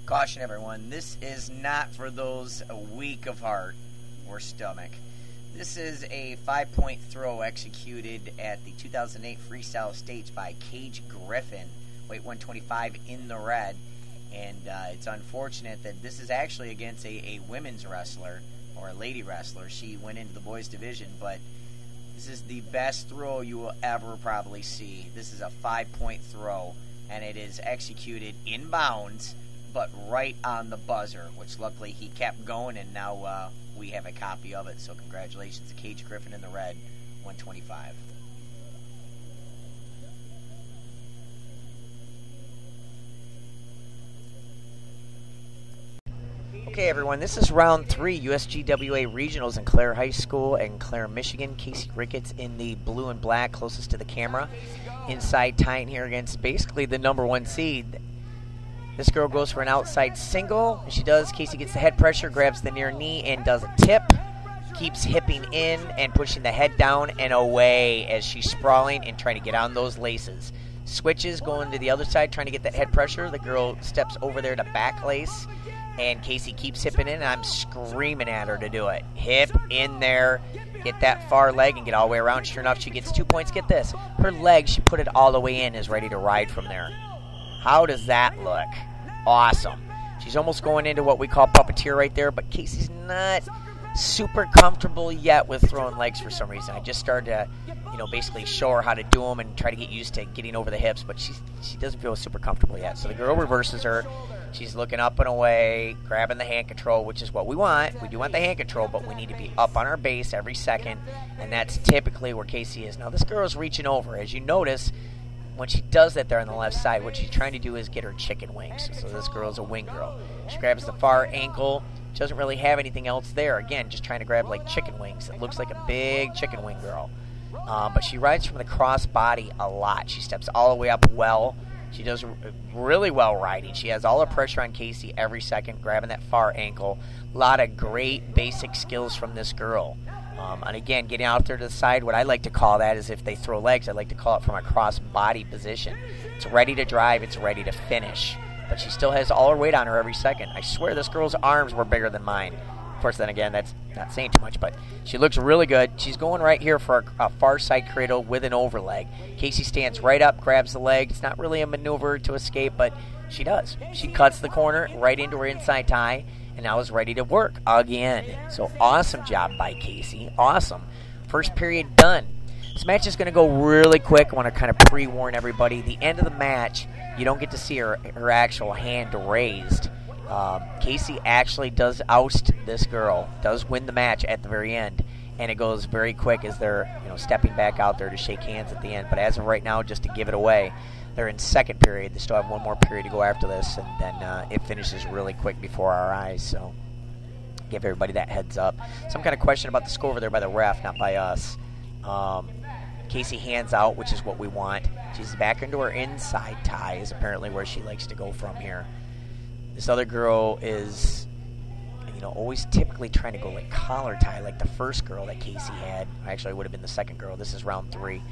Caution everyone, this is not for those weak of heart or stomach. This is a 5-point throw executed at the 2008 Freestyle Stage by Cage Griffin, weight 125 in the red. And it's unfortunate that this is actually against a women's wrestler, or a lady wrestler. She went into the boys division, but this is the best throw you will ever probably see. This is a 5-point throw, and it is executed in bounds, but right on the buzzer, which luckily he kept going, and now we have a copy of it. So congratulations to Cage Griffin in the red, 125. Okay, everyone, this is round 3, USGWA Regionals in Clare High School in Clare, Michigan. Kasey Ricketts in the blue and black, closest to the camera. Inside tying here against basically the number 1 seed. This girl goes for an outside single. And she does. Kasey gets the head pressure, grabs the near knee, and does a tip. Keeps hipping in and pushing the head down and away as she's sprawling and trying to get on those laces. Switches, going to the other side, trying to get that head pressure. The girl steps over there to back lace, and Kasey keeps hipping in, and I'm screaming at her to do it. Hip in there, get that far leg, and get all the way around. Sure enough, she gets 2 points. Get this. Her leg, she put it all the way in, is ready to ride from there. How does that look? Awesome. She's almost going into what we call puppeteer right there, but Kasey's not super comfortable yet with throwing legs for some reason. I just started to, basically show her how to do them and try to get used to getting over the hips, but she doesn't feel super comfortable yet. So the girl reverses her. She's looking up and away, grabbing the hand control, which is what we want. We do want the hand control, but we need to be up on our base every second, and that's typically where Kasey is. Now, this girl is reaching over. As you notice, when she does that there on the left side, what she's trying to do is get her chicken wings. So this girl is a wing girl. She grabs the far ankle. She doesn't really have anything else there. Again, just trying to grab like chicken wings. It looks like a big chicken wing girl. But she rides from the cross body a lot. She steps all the way up well. She does really well riding. She has all the pressure on Kasey every second, grabbing that far ankle. A lot of great basic skills from this girl. And again, getting out there to the side, what I like to call that is if they throw legs, I like to call it from a cross-body position. It's ready to drive. It's ready to finish. But she still has all her weight on her every second. I swear this girl's arms were bigger than mine. Of course, then again, that's not saying too much, but she looks really good. She's going right here for a far side cradle with an overleg. Kasey stands right up, grabs the leg. It's not really a maneuver to escape, but she does. She cuts the corner right into her inside tie, and now is ready to work again. So awesome job by Kasey. Awesome. First period done. This match is going to go really quick. I want to kind of pre-warn everybody. The end of the match, you don't get to see her actual hand raised. Kasey actually does oust this girl, does win the match at the very end, and it goes very quick as they're stepping back out there to shake hands at the end. But as of right now, just to give it away, they're in second period. They still have one more period to go after this, and then it finishes really quick before our eyes. So give everybody that heads up. Some kind of question about the score over there by the ref, not by us. Kasey hands out, which is what we want. She's back into her inside tie is apparently where she likes to go from here. This other girl is, always typically trying to go like collar tie like the first girl that Kasey had. Actually, it would have been the second girl. This is round 3.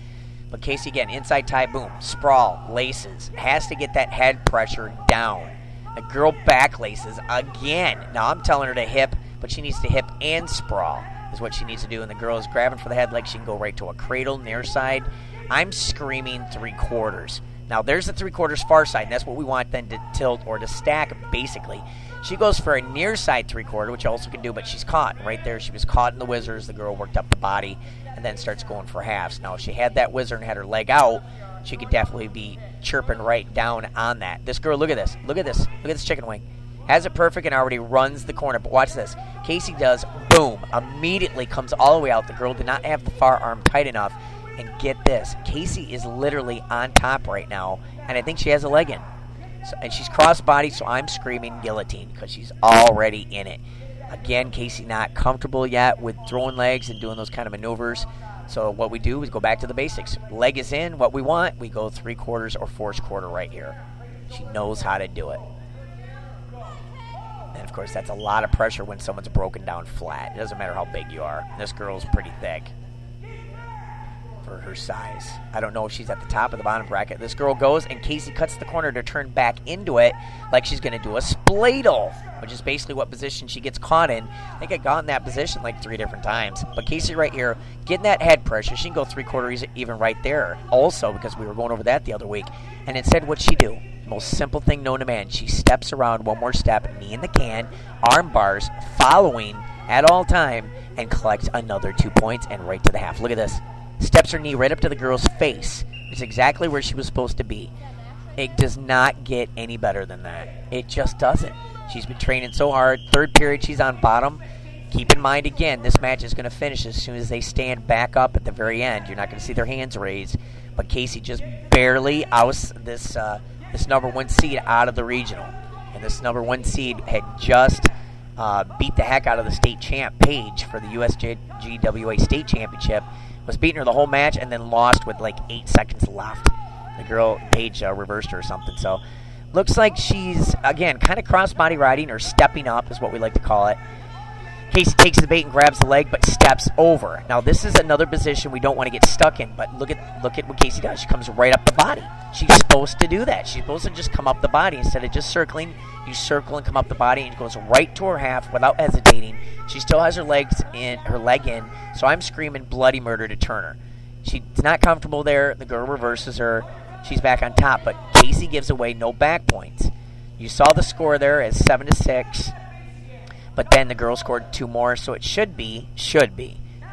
But Kasey, again, inside tie, boom, sprawl, laces. Has to get that head pressure down. The girl back laces again. Now, I'm telling her to hip, but she needs to hip and sprawl is what she needs to do. And the girl is grabbing for the head like she can go right to a cradle near side. I'm screaming 3/4. Now, there's the 3/4 far side, and that's what we want then to tilt or to stack, basically. She goes for a near side 3/4, which also can do, but she's caught. Right there, she was caught in the whizzers. The girl worked up the body and then starts going for halves. Now, if she had that whizzer and had her leg out, she could definitely be chirping right down on that. This girl, look at this. Look at this. Look at this chicken wing. Has it perfect and already runs the corner. But watch this. Kasey does, boom, immediately comes all the way out. The girl did not have the far arm tight enough. And get this, Kasey is literally on top right now, and I think she has a leg in. So, and she's cross-bodied, so I'm screaming guillotine because she's already in it. Again, Kasey not comfortable yet with throwing legs and doing those kind of maneuvers. So what we do is go back to the basics. Leg is in, what we want, we go 3/4 or 4/4 right here. She knows how to do it. And, of course, that's a lot of pressure when someone's broken down flat. It doesn't matter how big you are. This girl's pretty thick. for her size. I don't know if she's at the top or the bottom bracket. This girl goes, and Kasey cuts the corner to turn back into it like she's going to do a spladle, which is basically what position she gets caught in. I think I got in that position like 3 different times. But Kasey right here, getting that head pressure. She can go 3/4 even right there also, because we were going over that the other week. And instead, what'd she do? Most simple thing known to man. She steps around one more step, knee in the can, arm bars, following at all time, and collects another 2 points and right to the half. Look at this. Steps her knee right up to the girl's face. It's exactly where she was supposed to be. It does not get any better than that. It just doesn't. She's been training so hard. 3rd period, she's on bottom. Keep in mind, again, this match is going to finish as soon as they stand back up at the very end. You're not going to see their hands raised. But Kasey just barely ousts this number 1 seed out of the regional. And this number 1 seed had just beat the heck out of the state champ, Paige, for the USGWA state championship. Was beating her the whole match and then lost with like 8 seconds left. The girl, Paige, reversed her or something. So, looks like she's, again, kind of cross-body riding or stepping up is what we like to call it. Kasey takes the bait and grabs the leg, but steps over. Now, this is another position we don't want to get stuck in, but look at what Kasey does. She comes right up the body. She's supposed to do that. She's supposed to just come up the body instead of just circling. You circle and come up the body, and it goes right to her half without hesitating. She still has her leg in, so I'm screaming bloody murder to turn her. She's not comfortable there. The girl reverses her. She's back on top, but Kasey gives away no back points. You saw the score there as 7-6. But then the girl scored 2 more, so it should be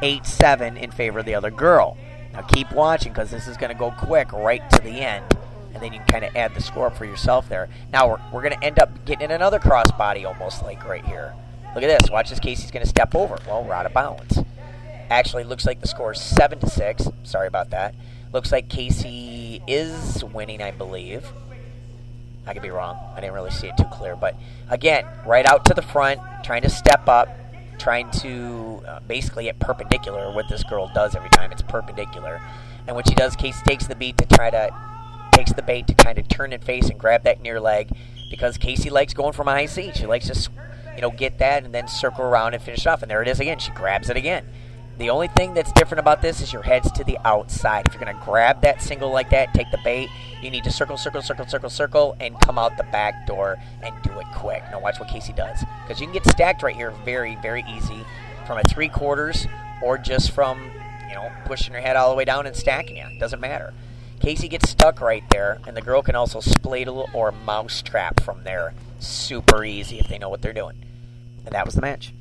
8-7 in favor of the other girl. Now keep watching, because this is going to go quick right to the end, and then you can kind of add the score up for yourself there. Now we're going to end up getting in another crossbody almost like right here. Look at this. Watch this. Kasey's going to step over. Well, we're out of bounds. Actually, looks like the score is 7-6. Sorry about that. Looks like Kasey is winning, I believe. I could be wrong. I didn't really see it too clear. But, again, right out to the front, trying to step up, trying to basically get perpendicular. What this girl does every time, it's perpendicular. And when she does, Kasey takes the bait to kind of turn and face and grab that near leg, because Kasey likes going from a high seat. She likes to, get that and then circle around and finish off. And there it is again. She grabs it again. The only thing that's different about this is your head's to the outside. If you're going to grab that single like that, take the bait, you need to circle, and come out the back door and do it quick. Now watch what Kasey does. Because you can get stacked right here very, very easy from a 3/4 or just from, pushing her head all the way down and stacking you. It doesn't matter. Kasey gets stuck right there, and the girl can also spladle or mousetrap from there. Super easy if they know what they're doing. And that was the match.